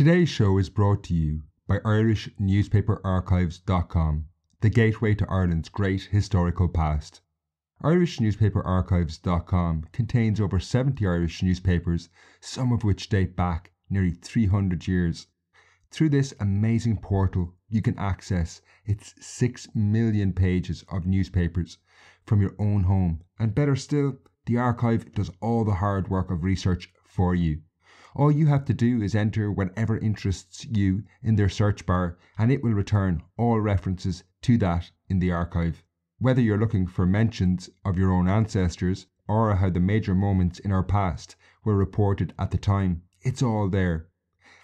Today's show is brought to you by IrishNewspaperArchives.com, the gateway to Ireland's great historical past. IrishNewspaperArchives.com contains over 70 Irish newspapers, some of which date back nearly 300 years. Through this amazing portal, you can access its 6 million pages of newspapers from your own home. And better still, the archive does all the hard work of research for you. All you have to do is enter whatever interests you in their search bar, and it will return all references to that in the archive. Whether you're looking for mentions of your own ancestors or how the major moments in our past were reported at the time, it's all there.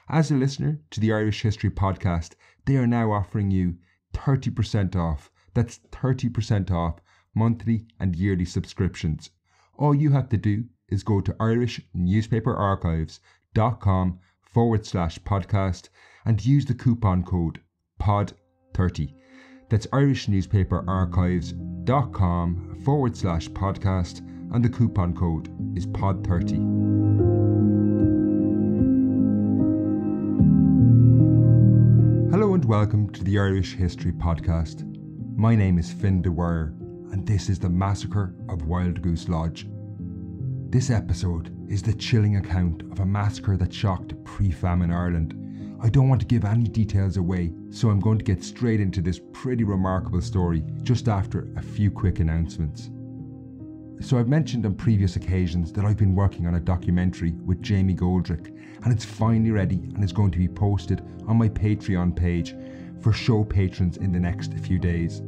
As a listener to the Irish History Podcast, they are now offering you 30% off. That's 30% off monthly and yearly subscriptions. All you have to do is go to IrishNewspaperArchives.com/podcast and use the coupon code POD30. That's IrishNewspaperArchives.com/podcast and the coupon code is POD30. Hello and welcome to the Irish History Podcast. My name is Finn Dwyer and this is the Massacre of Wildgoose Lodge. This episode is the chilling account of a massacre that shocked pre-famine Ireland. I don't want to give any details away, so I'm going to get straight into this pretty remarkable story just after a few quick announcements. So I've mentioned on previous occasions that I've been working on a documentary with Jamie Goldrick, and it's finally ready and is going to be posted on my Patreon page for show patrons in the next few days.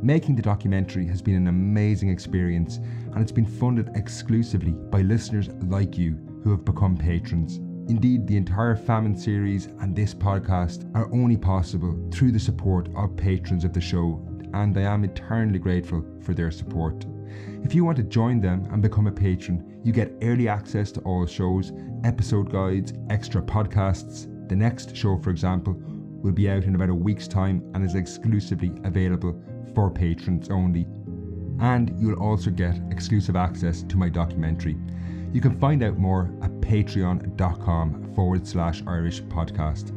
Making the documentary has been an amazing experience, and it's been funded exclusively by listeners like you who have become patrons. Indeed, the entire famine series and this podcast are only possible through the support of patrons of the show, and I am eternally grateful for their support. If you want to join them and become a patron, you get early access to all shows, episode guides, extra podcasts. The next show, for example, will be out in about a week's time and is exclusively available for patrons only. And you'll also get exclusive access to my documentary. You can find out more at patreon.com/Irish podcast.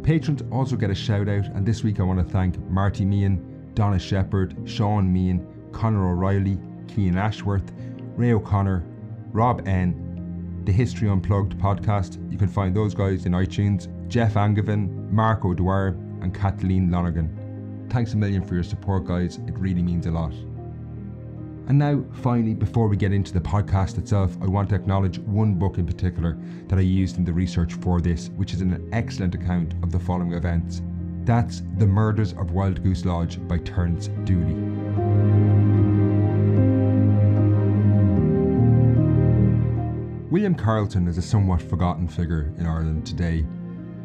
Patrons also get a shout out, and this week I want to thank Marty Meehan, Donna Shepherd, Sean Meehan, Conor O'Reilly, Cian Ashworth, Ray O'Connor, Rob N, the History Unplugged podcast. You can find those guys in iTunes, Jeff Angevin, Mark O'Dwyer and Kathleen Lonergan. Thanks a million for your support, guys. It really means a lot. And now, finally, before we get into the podcast itself, I want to acknowledge one book in particular that I used in the research for this, which is an excellent account of the following events. That's The Murders of Wildgoose Lodge by Terence Daly. William Carleton is a somewhat forgotten figure in Ireland today.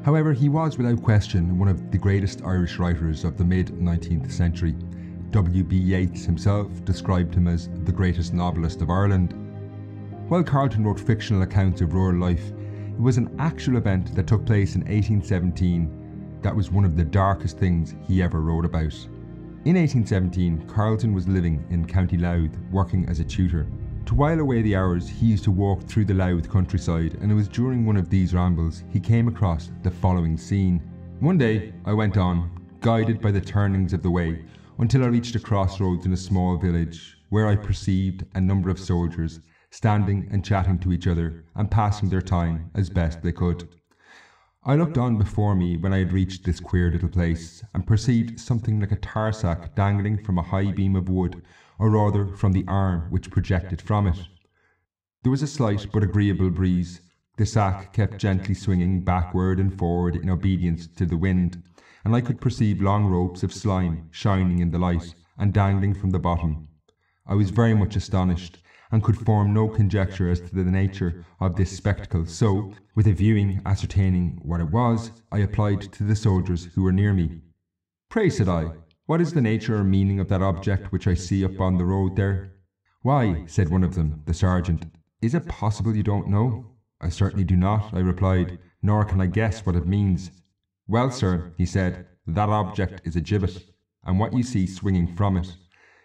However, he was without question one of the greatest Irish writers of the mid-19th century. W.B. Yeats himself described him as the greatest novelist of Ireland. While Carleton wrote fictional accounts of rural life, it was an actual event that took place in 1817 that was one of the darkest things he ever wrote about. In 1817, Carleton was living in County Louth, working as a tutor. To while away the hours, he used to walk through the Louth countryside, and it was during one of these rambles he came across the following scene. One day, I went on, guided by the turnings of the way, until I reached a crossroads in a small village, where I perceived a number of soldiers standing and chatting to each other and passing their time as best they could. I looked on before me when I had reached this queer little place, and perceived something like a tar sack dangling from a high beam of wood, or rather from the arm which projected from it. There was a slight but agreeable breeze. The sack kept gently swinging backward and forward in obedience to the wind, and I could perceive long ropes of slime shining in the light and dangling from the bottom. I was very much astonished, and could form no conjecture as to the nature of this spectacle, so, with a view ascertaining what it was, I applied to the soldiers who were near me. "Pray," said I, "what is the nature or meaning of that object which I see up on the road there?" "Why," said one of them, the sergeant, "is it possible you don't know?" "I certainly do not," I replied, "nor can I guess what it means." "Well, sir," he said, "that object is a gibbet, and what you see swinging from it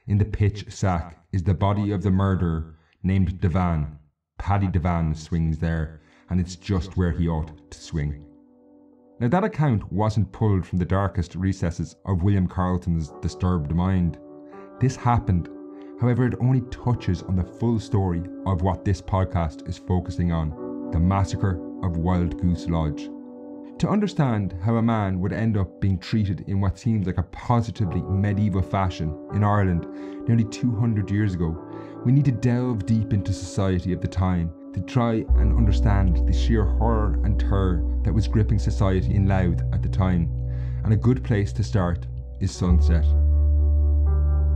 in the pitch sack is the body of the murderer named Devan. Paddy Devan swings there, and it's just where he ought to swing. Now that account wasn't pulled from the darkest recesses of William Carleton's disturbed mind. This happened, however it only touches on the full story of what this podcast is focusing on, the Massacre of Wildgoose Lodge. To understand how a man would end up being treated in what seems like a positively medieval fashion in Ireland nearly 200 years ago, we need to delve deep into society of the time to try and understand the sheer horror and terror that was gripping society in Louth at the time, and a good place to start is sunset.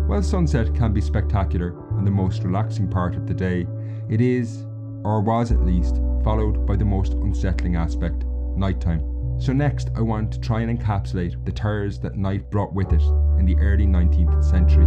While sunset can be spectacular and the most relaxing part of the day, it is, or was at least, followed by the most unsettling aspect, nighttime. So next I want to try and encapsulate the terrors that night brought with it in the early 19th century.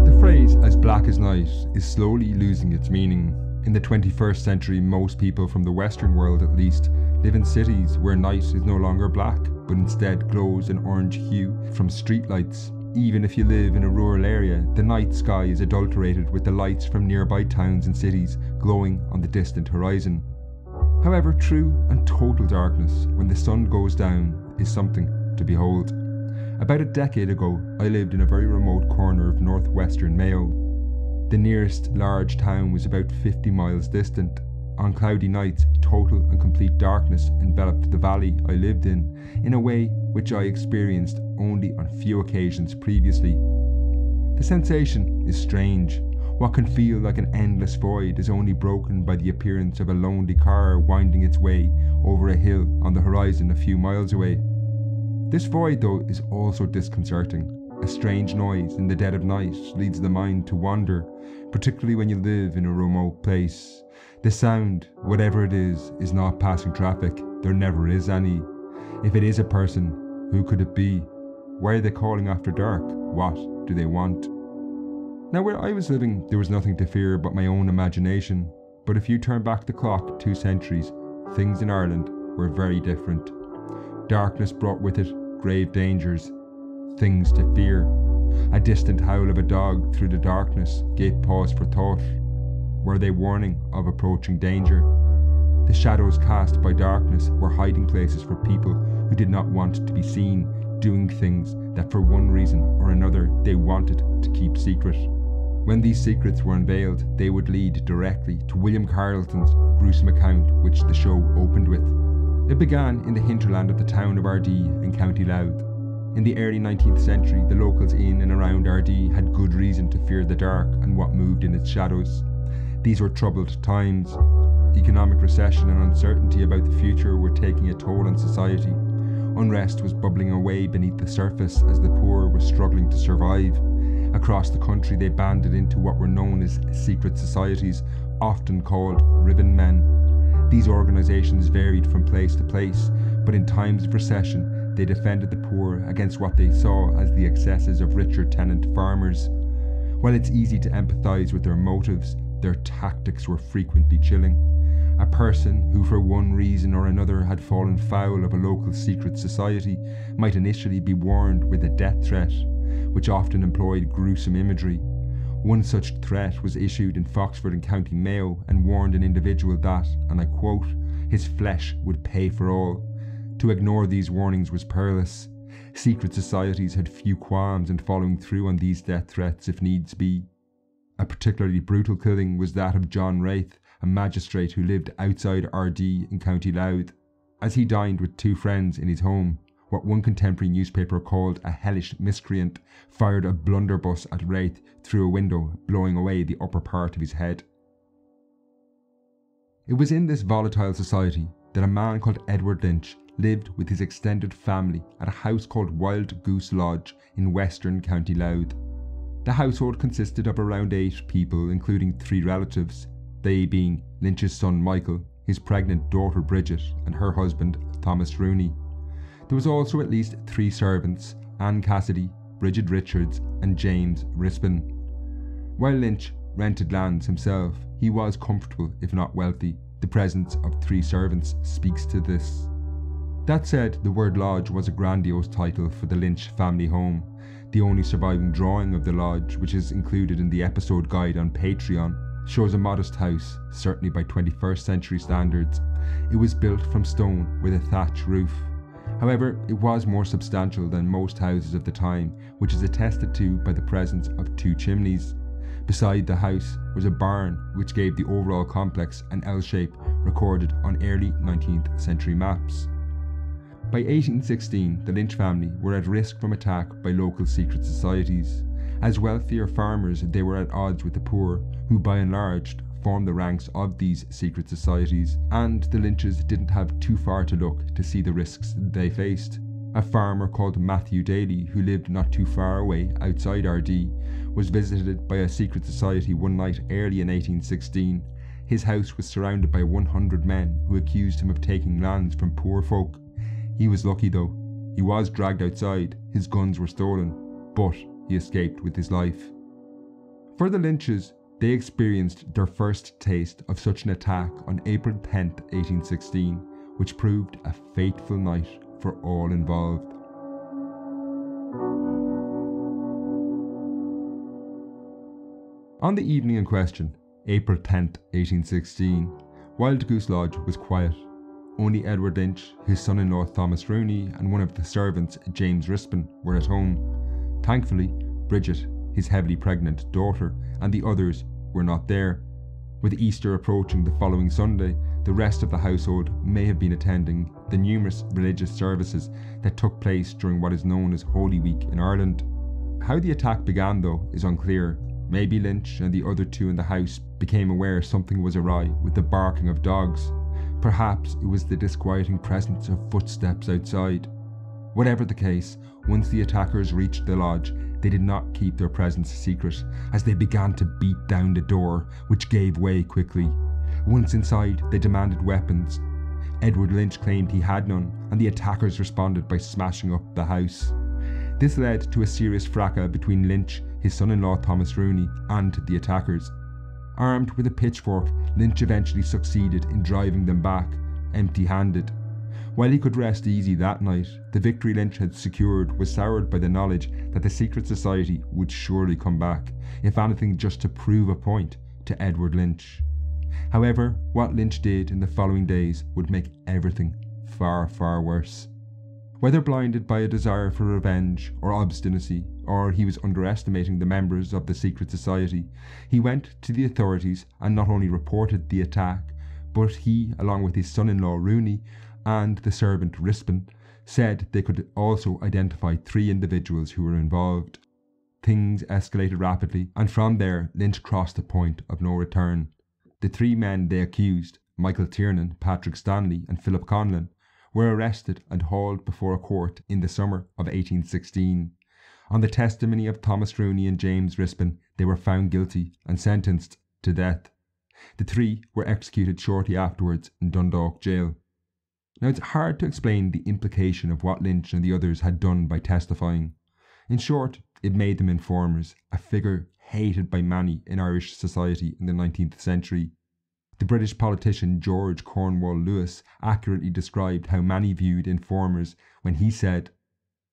The phrase "as black as night" is slowly losing its meaning. In the 21st century, most people from the Western world at least live in cities where night is no longer black, but instead glows an orange hue from streetlights. Even if you live in a rural area, the night sky is adulterated with the lights from nearby towns and cities glowing on the distant horizon. However, true and total darkness when the sun goes down is something to behold. About a decade ago, I lived in a very remote corner of northwestern Mayo. The nearest large town was about 50 miles distant. On cloudy nights, total and complete darkness enveloped the valley I lived in a way which I experienced only on few occasions previously. The sensation is strange. What can feel like an endless void is only broken by the appearance of a lonely car winding its way over a hill on the horizon a few miles away. This void, though, is also disconcerting. A strange noise in the dead of night leads the mind to wander, particularly when you live in a remote place. The sound, whatever it is not passing traffic. There never is any. If it is a person, who could it be? Why are they calling after dark? What do they want? Now, where I was living, there was nothing to fear but my own imagination. But if you turn back the clock 2 centuries, things in Ireland were very different. Darkness brought with it grave dangers, things to fear. A distant howl of a dog through the darkness gave pause for thought. Were they warning of approaching danger? The shadows cast by darkness were hiding places for people who did not want to be seen, doing things that for one reason or another they wanted to keep secret. When these secrets were unveiled, they would lead directly to William Carleton's gruesome account, which the show opened with. It began in the hinterland of the town of Ardee in County Louth. In the early 19th century, the locals in and around Ardee had good reason to fear the dark and what moved in its shadows. These were troubled times. Economic recession and uncertainty about the future were taking a toll on society. Unrest was bubbling away beneath the surface as the poor were struggling to survive. Across the country they banded into what were known as secret societies, often called ribbon men. These organisations varied from place to place, but in times of recession they defended the poor against what they saw as the excesses of richer tenant farmers. While it's easy to empathise with their motives, their tactics were frequently chilling. A person who for one reason or another had fallen foul of a local secret society might initially be warned with a death threat, which often employed gruesome imagery. One such threat was issued in Foxford in County Mayo and warned an individual that, and I quote, his flesh would pay for all. To ignore these warnings was perilous. Secret societies had few qualms in following through on these death threats if needs be. A particularly brutal killing was that of John Wraith, a magistrate who lived outside Ardee in County Louth. As he dined with 2 friends in his home, what one contemporary newspaper called a hellish miscreant fired a blunderbuss at Wraith through a window, blowing away the upper part of his head. It was in this volatile society that a man called Edward Lynch lived with his extended family at a house called Wildgoose Lodge in western County Louth. The household consisted of around 8 people, including 3 relatives, they being Lynch's son Michael, his pregnant daughter Bridget, and her husband Thomas Rooney. There was also at least 3 servants, Anne Cassidy, Bridget Richards and James Rispin. While Lynch rented lands himself, he was comfortable if not wealthy. The presence of 3 servants speaks to this. That said, the word lodge was a grandiose title for the Lynch family home. The only surviving drawing of the lodge, which is included in the episode guide on Patreon, shows a modest house, certainly by 21st century standards. It was built from stone with a thatch roof. However, it was more substantial than most houses of the time, which is attested to by the presence of 2 chimneys. Beside the house was a barn, which gave the overall complex an L shape recorded on early 19th century maps. By 1816, the Lynch family were at risk from attack by local secret societies. As wealthier farmers, they were at odds with the poor, who by and large formed the ranks of these secret societies, and the Lynches didn't have too far to look to see the risks they faced. A farmer called Matthew Daly, who lived not too far away outside RD, was visited by a secret society one night early in 1816. His house was surrounded by 100 men who accused him of taking lands from poor folk. He was lucky though. He was dragged outside, his guns were stolen, but he escaped with his life. For the Lynches, they experienced their first taste of such an attack on April 10, 1816, which proved a fateful night for all involved. On the evening in question, April 10, 1816, Wildgoose Lodge was quiet. Only Edward Lynch, his son-in-law Thomas Rooney, and one of the servants, James Rispin, were at home. Thankfully, Bridget, his heavily pregnant daughter, and the others were not there. With Easter approaching the following Sunday, the rest of the household may have been attending the numerous religious services that took place during what is known as Holy Week in Ireland. How the attack began, though, is unclear. Maybe Lynch and the other 2 in the house became aware something was awry with the barking of dogs. Perhaps it was the disquieting presence of footsteps outside. Whatever the case, once the attackers reached the lodge, they did not keep their presence secret, as they began to beat down the door, which gave way quickly. Once inside, they demanded weapons. Edward Lynch claimed he had none, and the attackers responded by smashing up the house. This led to a serious fracas between Lynch, his son-in-law Thomas Rooney, and the attackers. Armed with a pitchfork, Lynch eventually succeeded in driving them back, empty-handed. While he could rest easy that night, the victory Lynch had secured was soured by the knowledge that the secret society would surely come back, if anything just to prove a point to Edward Lynch. However, what Lynch did in the following days would make everything far, far worse. Whether blinded by a desire for revenge or obstinacy, or he was underestimating the members of the secret society, he went to the authorities and not only reported the attack, but he, along with his son-in-law Rooney and the servant Rispin, said they could also identify 3 individuals who were involved. Things escalated rapidly, and from there Lynch crossed the point of no return. The 3 men they accused, Michael Tiernan, Patrick Stanley and Philip Conlon, were arrested and hauled before a court in the summer of 1816. On the testimony of Thomas Rooney and James Rispin, they were found guilty and sentenced to death. The 3 were executed shortly afterwards in Dundalk jail. Now, it's hard to explain the implication of what Lynch and the others had done by testifying. In short, it made them informers, a figure hated by many in Irish society in the 19th century. The British politician George Cornwall Lewis accurately described how many viewed informers when he said,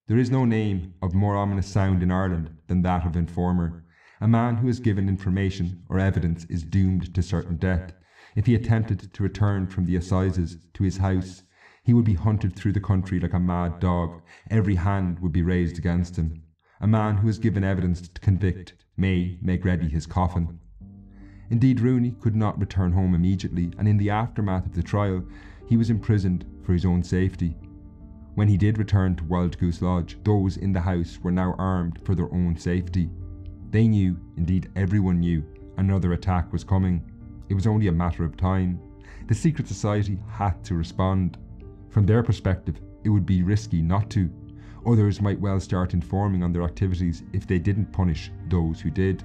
"There is no name of more ominous sound in Ireland than that of informer. A man who has given information or evidence is doomed to certain death. If he attempted to return from the assizes to his house, he would be hunted through the country like a mad dog. Every hand would be raised against him. A man who has given evidence to convict may make ready his coffin." Indeed, Rooney could not return home immediately, and in the aftermath of the trial, he was imprisoned for his own safety. When he did return to Wildgoose Lodge, those in the house were now armed for their own safety. They knew, indeed everyone knew, another attack was coming. It was only a matter of time. The secret society had to respond. From their perspective, it would be risky not to. Others might well start informing on their activities if they didn't punish those who did.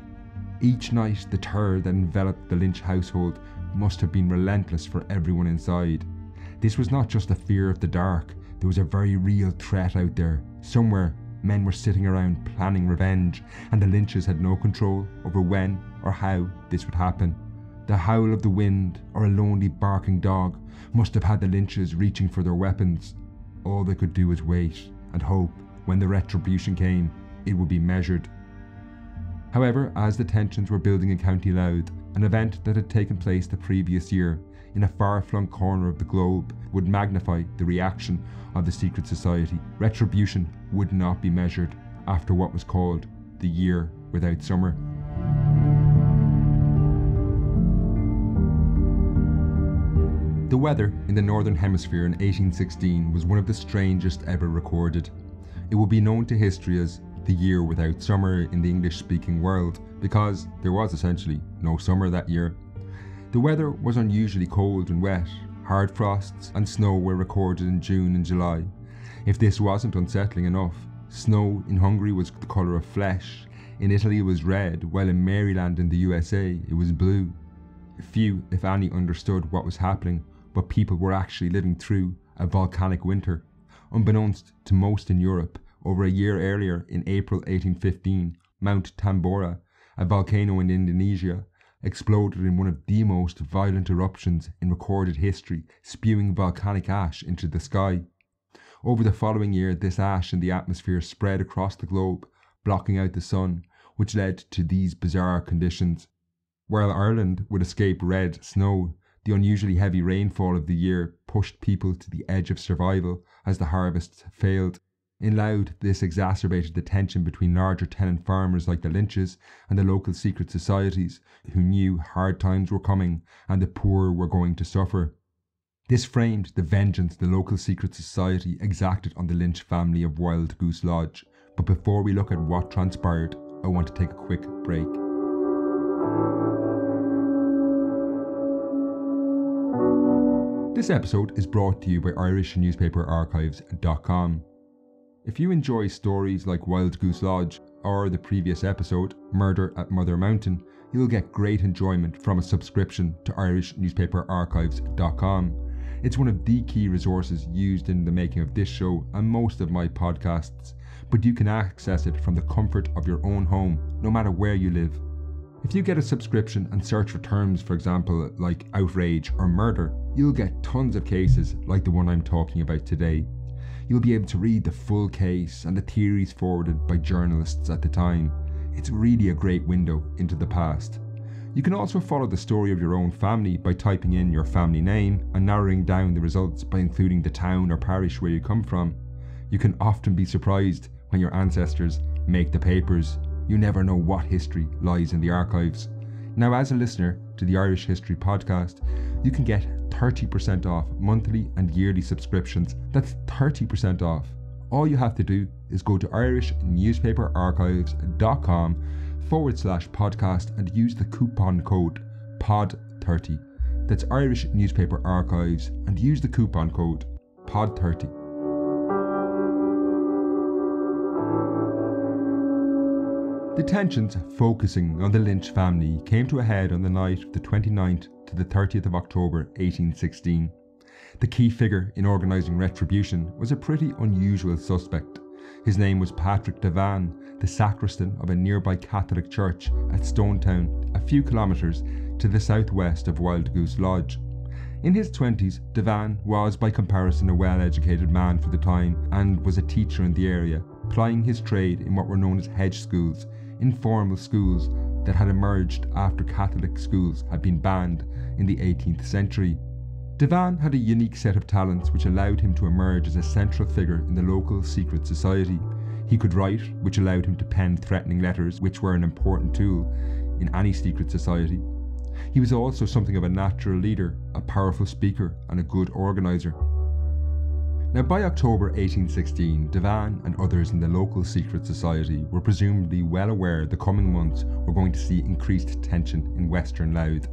Each night, the terror that enveloped the Lynch household must have been relentless for everyone inside. This was not just a fear of the dark, there was a very real threat out there. Somewhere, men were sitting around planning revenge, and the Lynches had no control over when or how this would happen. The howl of the wind or a lonely barking dog must have had the Lynches reaching for their weapons. all they could do was wait and hope when the retribution came, it would be measured. However, as the tensions were building in County Louth, an event that had taken place the previous year in a far-flung corner of the globe would magnify the reaction of the secret society. Retribution would not be measured after what was called the Year Without Summer. The weather in the Northern Hemisphere in 1816 was one of the strangest ever recorded. It will be known to history as the Year Without Summer in the English-speaking world because there was essentially no summer that year. The weather was unusually cold and wet. Hard frosts and snow were recorded in June and July. If this wasn't unsettling enough, snow in Hungary was the colour of flesh, in Italy it was red, while in Maryland in the USA it was blue. Few, if any, understood what was happening, but people were actually living through a volcanic winter. Unbeknownst to most in Europe, over a year earlier, in April 1815, Mount Tambora, a volcano in Indonesia, exploded in one of the most violent eruptions in recorded history, spewing volcanic ash into the sky. Over the following year, this ash in the atmosphere spread across the globe, blocking out the sun, which led to these bizarre conditions. While Ireland would escape red snow, the unusually heavy rainfall of the year pushed people to the edge of survival as the harvests failed. In Louth, this exacerbated the tension between larger tenant farmers like the Lynches and the local secret societies, who knew hard times were coming and the poor were going to suffer. This framed the vengeance the local secret society exacted on the Lynch family of Wildgoose Lodge. But before we look at what transpired, I want to take a quick break. This episode is brought to you by IrishNewspaperArchives.com. If you enjoy stories like Wildgoose Lodge or the previous episode, Murder at Mother Mountain, you'll get great enjoyment from a subscription to IrishNewspaperArchives.com. It's one of the key resources used in the making of this show and most of my podcasts, but you can access it from the comfort of your own home, no matter where you live. If you get a subscription and search for terms, for example, like outrage or murder, you'll get tons of cases like the one I'm talking about today. You'll be able to read the full case and the theories forwarded by journalists at the time. It's really a great window into the past. You can also follow the story of your own family by typing in your family name and narrowing down the results by including the town or parish where you come from. You can often be surprised when your ancestors make the papers. You never know what history lies in the archives. Now, as a listener to the Irish History Podcast, you can get 30% off monthly and yearly subscriptions. That's 30% off. All you have to do is go to IrishNewspaperArchives.com/podcast and use the coupon code POD30. That's Irish Newspaper Archives and use the coupon code POD30. The tensions focusing on the Lynch family came to a head on the night of the 29th to the 30th of October 1816. The key figure in organising retribution was a pretty unusual suspect. His name was Patrick Devan, the sacristan of a nearby Catholic church at Stonetown, a few kilometres to the southwest of Wildgoose Lodge. In his 20s, Devan was by comparison a well-educated man for the time and was a teacher in the area, plying his trade in what were known as hedge schools, informal schools that had emerged after Catholic schools had been banned in the 18th century. Devan had a unique set of talents which allowed him to emerge as a central figure in the local secret society. He could write, which allowed him to pen threatening letters, which were an important tool in any secret society. He was also something of a natural leader, a powerful speaker and a good organiser. Now, by October 1816, Devan and others in the local secret society were presumably well aware the coming months were going to see increased tension in western Louth.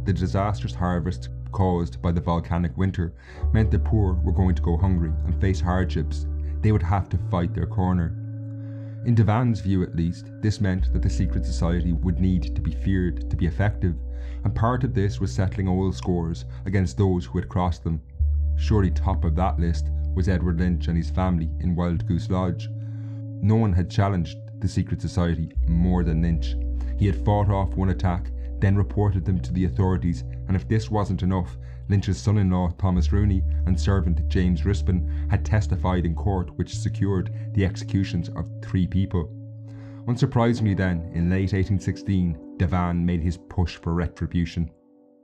The disastrous harvest caused by the volcanic winter meant the poor were going to go hungry and face hardships. They would have to fight their corner. In Devan's view at least, this meant that the secret society would need to be feared to be effective, and part of this was settling old scores against those who had crossed them. Surely top of that list was Edward Lynch and his family in Wildgoose Lodge. No one had challenged the secret society more than Lynch. He had fought off one attack, then reported them to the authorities, and if this wasn't enough, Lynch's son-in-law Thomas Rooney and servant James Rispin had testified in court, which secured the executions of 3 people. Unsurprisingly then, in late 1816, Devan made his push for retribution.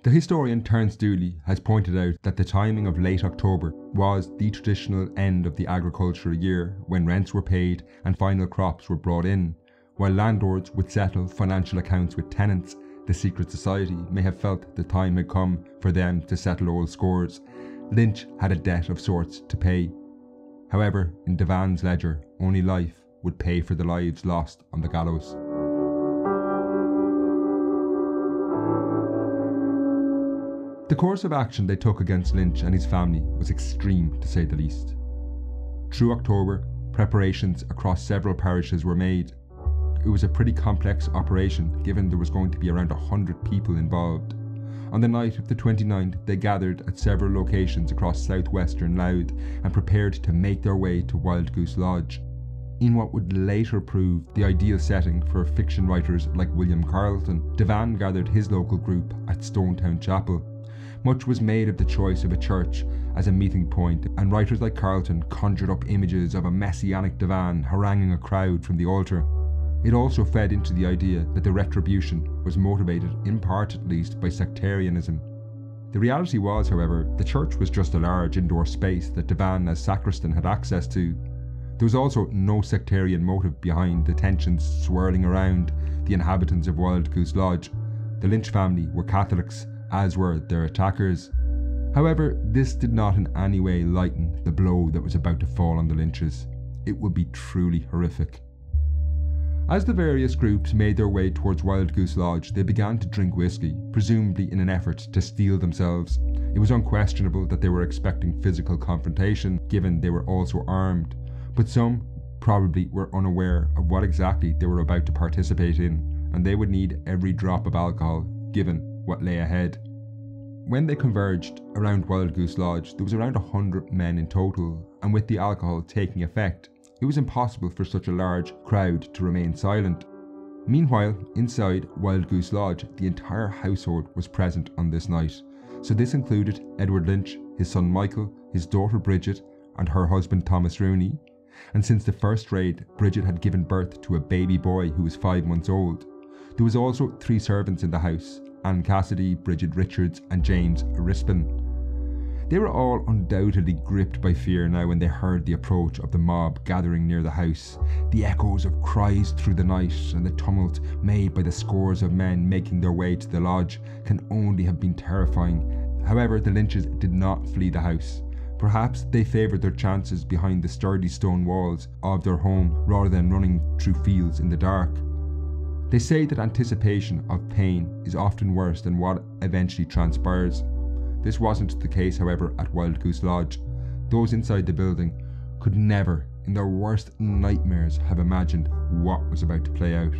The historian Terence Daly has pointed out that the timing of late October was the traditional end of the agricultural year, when rents were paid and final crops were brought in. While landlords would settle financial accounts with tenants, the secret society may have felt the time had come for them to settle old scores. Lynch had a debt of sorts to pay. However, in Devan's ledger, only life would pay for the lives lost on the gallows. The course of action they took against Lynch and his family was extreme, to say the least. Through October, preparations across several parishes were made. It was a pretty complex operation, given there was going to be around 100 people involved. On the night of the 29th, they gathered at several locations across southwestern Louth and prepared to make their way to Wildgoose Lodge. In what would later prove the ideal setting for fiction writers like William Carleton, Devan gathered his local group at Stonetown Chapel. Much was made of the choice of a church as a meeting point, and writers like Carleton conjured up images of a messianic Devan haranguing a crowd from the altar. It also fed into the idea that the retribution was motivated, in part at least, by sectarianism. The reality was, however, the church was just a large indoor space that Devan as sacristan had access to. There was also no sectarian motive behind the tensions swirling around the inhabitants of Wildgoose Lodge. The Lynch family were Catholics, as were their attackers. However, this did not in any way lighten the blow that was about to fall on the Lynches. It would be truly horrific. As the various groups made their way towards Wildgoose Lodge, they began to drink whiskey, presumably in an effort to steel themselves. It was unquestionable that they were expecting physical confrontation, given they were also armed, but some probably were unaware of what exactly they were about to participate in, and they would need every drop of alcohol, given what lay ahead. When they converged around Wildgoose Lodge, there was around 100 men in total, and with the alcohol taking effect, it was impossible for such a large crowd to remain silent. Meanwhile, inside Wildgoose Lodge, the entire household was present on this night. So this included Edward Lynch, his son Michael, his daughter Bridget, and her husband Thomas Rooney. And since the first raid, Bridget had given birth to a baby boy who was 5 months old. There was also 3 servants in the house: Anne Cassidy, Bridget Richards, and James Rispin. They were all undoubtedly gripped by fear now when they heard the approach of the mob gathering near the house. The echoes of cries through the night and the tumult made by the scores of men making their way to the lodge can only have been terrifying. However, the Lynches did not flee the house. Perhaps they favoured their chances behind the sturdy stone walls of their home rather than running through fields in the dark. They say that anticipation of pain is often worse than what eventually transpires. This wasn't the case, however, at Wildgoose Lodge. Those inside the building could never, in their worst nightmares, have imagined what was about to play out.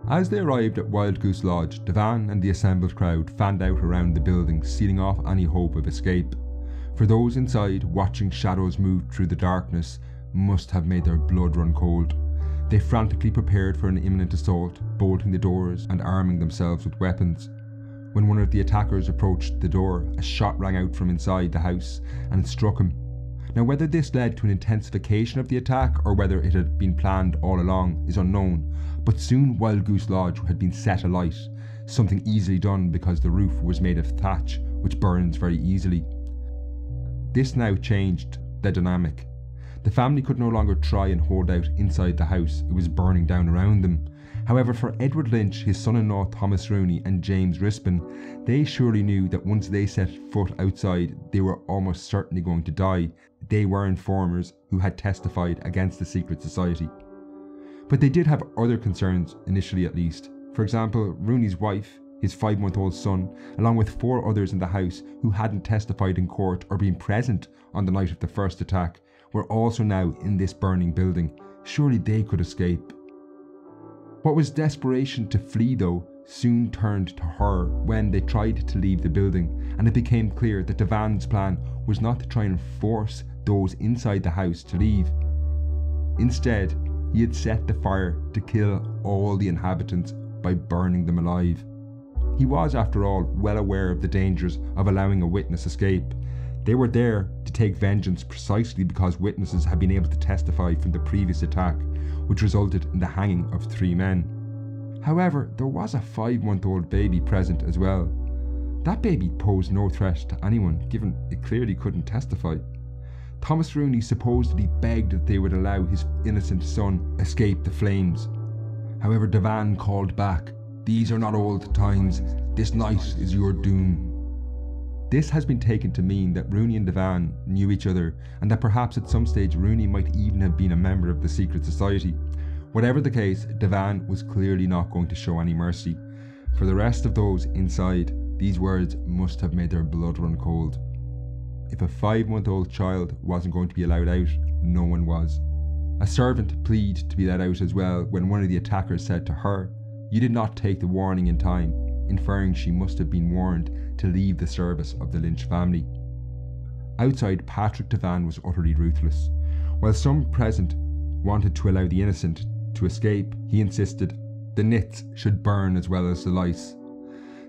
As they arrived at Wildgoose Lodge, Devan and the assembled crowd fanned out around the building, sealing off any hope of escape. For those inside, watching shadows move through the darkness must have made their blood run cold. They frantically prepared for an imminent assault, bolting the doors and arming themselves with weapons. When one of the attackers approached the door, a shot rang out from inside the house and struck him. Now, whether this led to an intensification of the attack or whether it had been planned all along is unknown, but soon Wildgoose Lodge had been set alight, something easily done because the roof was made of thatch, which burns very easily. This now changed the dynamic. The family could no longer try and hold out inside the house, it was burning down around them. However, for Edward Lynch, his son-in-law Thomas Rooney and James Rispin, they surely knew that once they set foot outside, they were almost certainly going to die. They were informers who had testified against the secret society. But they did have other concerns, initially at least. For example, Rooney's wife, his 5-month-old son, along with 4 others in the house who hadn't testified in court or been present on the night of the first attack, were also now in this burning building. Surely they could escape. What was desperation to flee, though, soon turned to horror when they tried to leave the building, and it became clear that Devan's plan was not to try and force those inside the house to leave. Instead, he had set the fire to kill all the inhabitants by burning them alive. He was, after all, well aware of the dangers of allowing a witness escape. They were there to take vengeance precisely because witnesses had been able to testify from the previous attack, which resulted in the hanging of 3 men. However, there was a 5-month-old baby present as well. That baby posed no threat to anyone, given it clearly couldn't testify. Thomas Rooney supposedly begged that they would allow his innocent son escape the flames. However, Devan called back, "These are not old times, this night is your doom." This has been taken to mean that Rooney and Devan knew each other, and that perhaps at some stage Rooney might even have been a member of the secret society. Whatever the case, Devan was clearly not going to show any mercy. For the rest of those inside, these words must have made their blood run cold. If a 5-month-old child wasn't going to be allowed out, no one was. A servant pleaded to be let out as well when one of the attackers said to her, "You did not take the warning in time," inferring she must have been warned to leave the service of the Lynch family. Outside, Patrick Devan was utterly ruthless. While some present wanted to allow the innocent to escape, he insisted the nits should burn as well as the lice.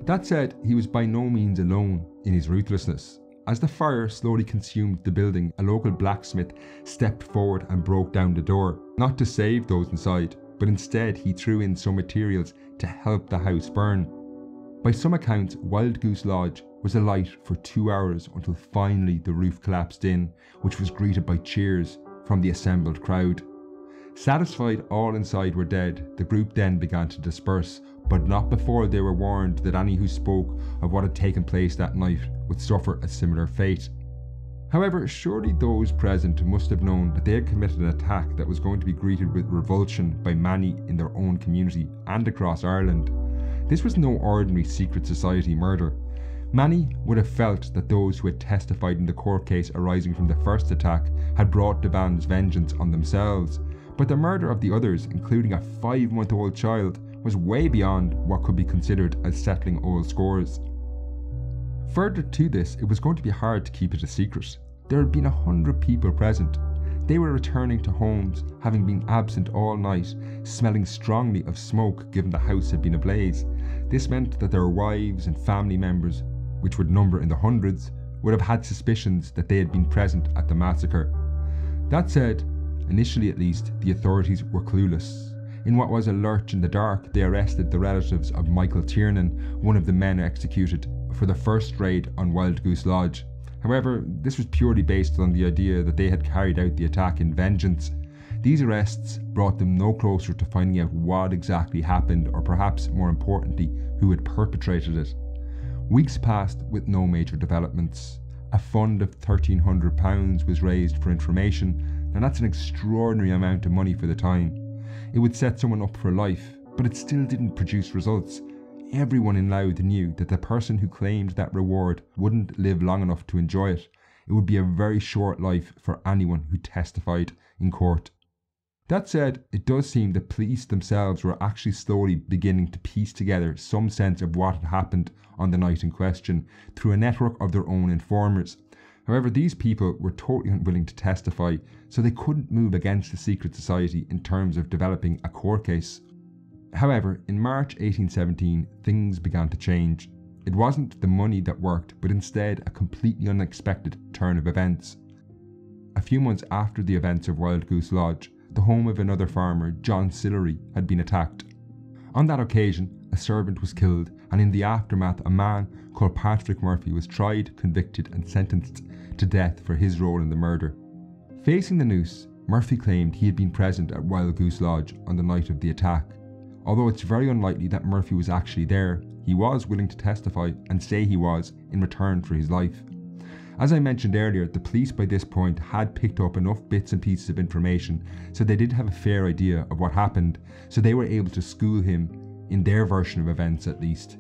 That said, he was by no means alone in his ruthlessness. As the fire slowly consumed the building, a local blacksmith stepped forward and broke down the door, not to save those inside, but instead he threw in some materials to help the house burn. By some accounts, Wildgoose Lodge was alight for 2 hours until finally the roof collapsed in, which was greeted by cheers from the assembled crowd. Satisfied all inside were dead, the group then began to disperse, but not before they were warned that any who spoke of what had taken place that night would suffer a similar fate. However, surely those present must have known that they had committed an attack that was going to be greeted with revulsion by many in their own community and across Ireland. This was no ordinary secret society murder. Many would have felt that those who had testified in the court case arising from the first attack had brought Devan's vengeance on themselves, but the murder of the others, including a 5-month-old child, was way beyond what could be considered as settling old scores. Further to this, it was going to be hard to keep it a secret. There had been 100 people present. They were returning to homes, having been absent all night, smelling strongly of smoke given the house had been ablaze. This meant that their wives and family members, which would number in the hundreds, would have had suspicions that they had been present at the massacre. That said, initially at least, the authorities were clueless. In what was a lurch in the dark, they arrested the relatives of Michael Tiernan, one of the men executed, for the first raid on Wildgoose Lodge. However, this was purely based on the idea that they had carried out the attack in vengeance. These arrests brought them no closer to finding out what exactly happened, or perhaps more importantly, who had perpetrated it. Weeks passed with no major developments. A fund of £1,300 was raised for information, and that's an extraordinary amount of money for the time. It would set someone up for life, but it still didn't produce results. Everyone in Louth knew that the person who claimed that reward wouldn't live long enough to enjoy it. It would be a very short life for anyone who testified in court. That said, it does seem the police themselves were actually slowly beginning to piece together some sense of what had happened on the night in question through a network of their own informers. However, these people were totally unwilling to testify, so they couldn't move against the secret society in terms of developing a court case. However, in March 1817, things began to change. It wasn't the money that worked, but instead a completely unexpected turn of events. A few months after the events of Wildgoose Lodge, the home of another farmer, John Sillery, had been attacked. On that occasion, a servant was killed, and in the aftermath a man called Patrick Murphy was tried, convicted and sentenced to death for his role in the murder. Facing the noose, Murphy claimed he had been present at Wildgoose Lodge on the night of the attack. Although it's very unlikely that Murphy was actually there, he was willing to testify and say he was in return for his life. As I mentioned earlier, the police by this point had picked up enough bits and pieces of information so they did have a fair idea of what happened, so they were able to school him in their version of events at least.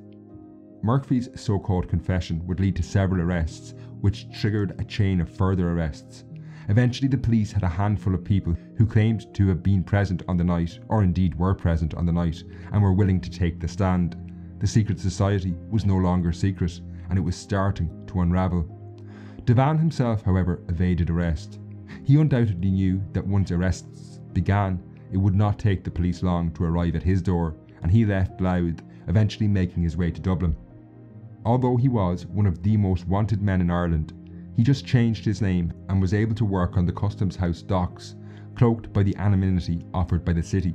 Murphy's so-called confession would lead to several arrests, which triggered a chain of further arrests. Eventually the police had a handful of people who claimed to have been present on the night, or indeed were present on the night, and were willing to take the stand. The secret society was no longer secret, and it was starting to unravel. Devan himself, however, evaded arrest. He undoubtedly knew that once arrests began, it would not take the police long to arrive at his door, and he left Louth eventually making his way to Dublin. Although he was one of the most wanted men in Ireland, he just changed his name and was able to work on the Customs House docks, cloaked by the anonymity offered by the city.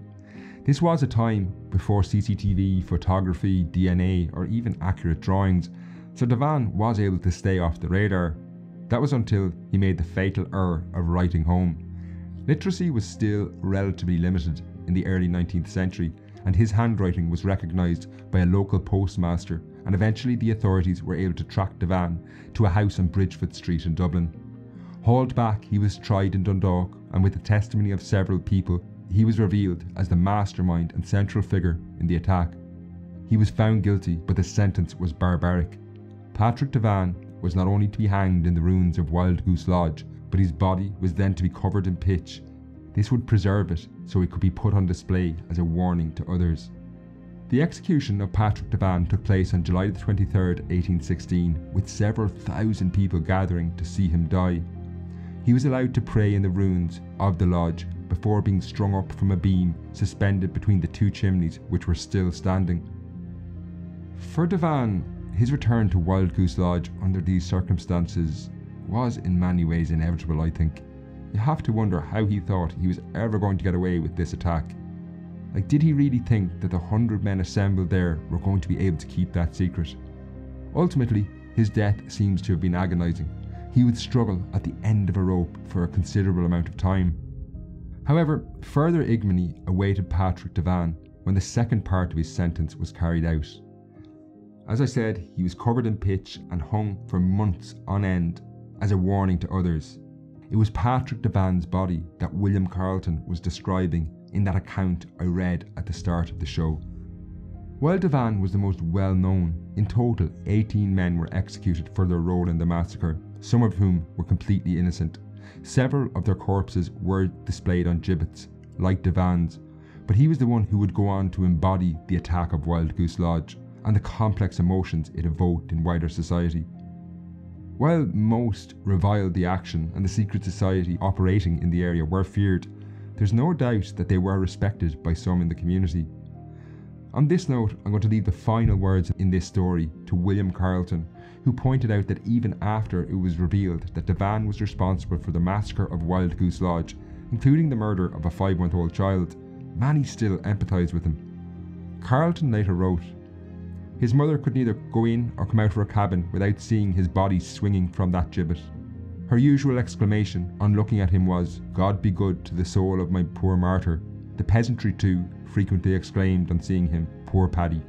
This was a time before CCTV, photography, DNA, or even accurate drawings, so Devan was able to stay off the radar. That was until he made the fatal error of writing home. Literacy was still relatively limited in the early 19th century, and his handwriting was recognised by a local postmaster, and eventually the authorities were able to track Devan to a house on Bridgefoot Street in Dublin. Hauled back, he was tried in Dundalk, and with the testimony of several people, he was revealed as the mastermind and central figure in the attack. He was found guilty, but the sentence was barbaric. Patrick Devan was not only to be hanged in the ruins of Wildgoose Lodge, but his body was then to be covered in pitch. This would preserve it so it could be put on display as a warning to others. The execution of Patrick Devan took place on July 23, 1816, with several thousand people gathering to see him die. He was allowed to pray in the ruins of the lodge before being strung up from a beam suspended between the two chimneys which were still standing. For Devan, his return to Wildgoose Lodge under these circumstances was in many ways inevitable, I think. You have to wonder how he thought he was ever going to get away with this attack. Like, did he really think that the 100 men assembled there were going to be able to keep that secret? Ultimately, his death seems to have been agonising. He would struggle at the end of a rope for a considerable amount of time. However, further ignominy awaited Patrick Devan when the second part of his sentence was carried out. As I said, he was covered in pitch and hung for months on end as a warning to others. It was Patrick Devan's body that William Carleton was describing in that account I read at the start of the show. While Devan was the most well known, in total 18 men were executed for their role in the massacre, some of whom were completely innocent. Several of their corpses were displayed on gibbets, like Devan's, but he was the one who would go on to embody the attack of Wildgoose Lodge and the complex emotions it evoked in wider society. While most reviled the action and the secret society operating in the area were feared, there's no doubt that they were respected by some in the community. On this note, I'm going to leave the final words in this story to William Carleton, who pointed out that even after it was revealed that Devan was responsible for the massacre of Wildgoose Lodge, including the murder of a 5-month-old child, many still empathised with him. Carleton later wrote, "His mother could neither go in or come out of her cabin without seeing his body swinging from that gibbet. Her usual exclamation on looking at him was, 'God be good to the soul of my poor martyr.' The peasantry too frequently exclaimed on seeing him, 'Poor Paddy.'"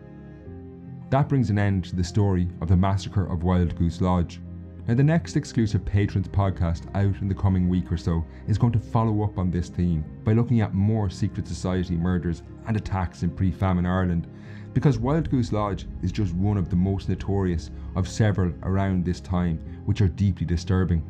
That brings an end to the story of the Massacre of Wildgoose Lodge. Now, the next exclusive Patrons podcast out in the coming week or so is going to follow up on this theme by looking at more secret society murders and attacks in pre-famine Ireland, because Wildgoose Lodge is just one of the most notorious of several around this time, which are deeply disturbing.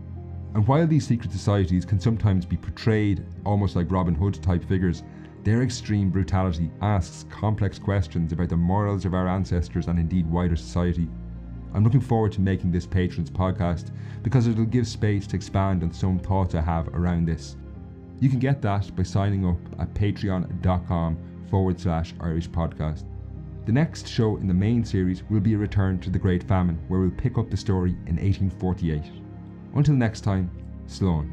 And while these secret societies can sometimes be portrayed almost like Robin Hood type figures, their extreme brutality asks complex questions about the morals of our ancestors and indeed wider society. I'm looking forward to making this Patrons podcast because it'll give space to expand on some thoughts I have around this. You can get that by signing up at patreon.com/Irish podcast. The next show in the main series will be a return to the Great Famine, where we'll pick up the story in 1848. Until next time, Slán.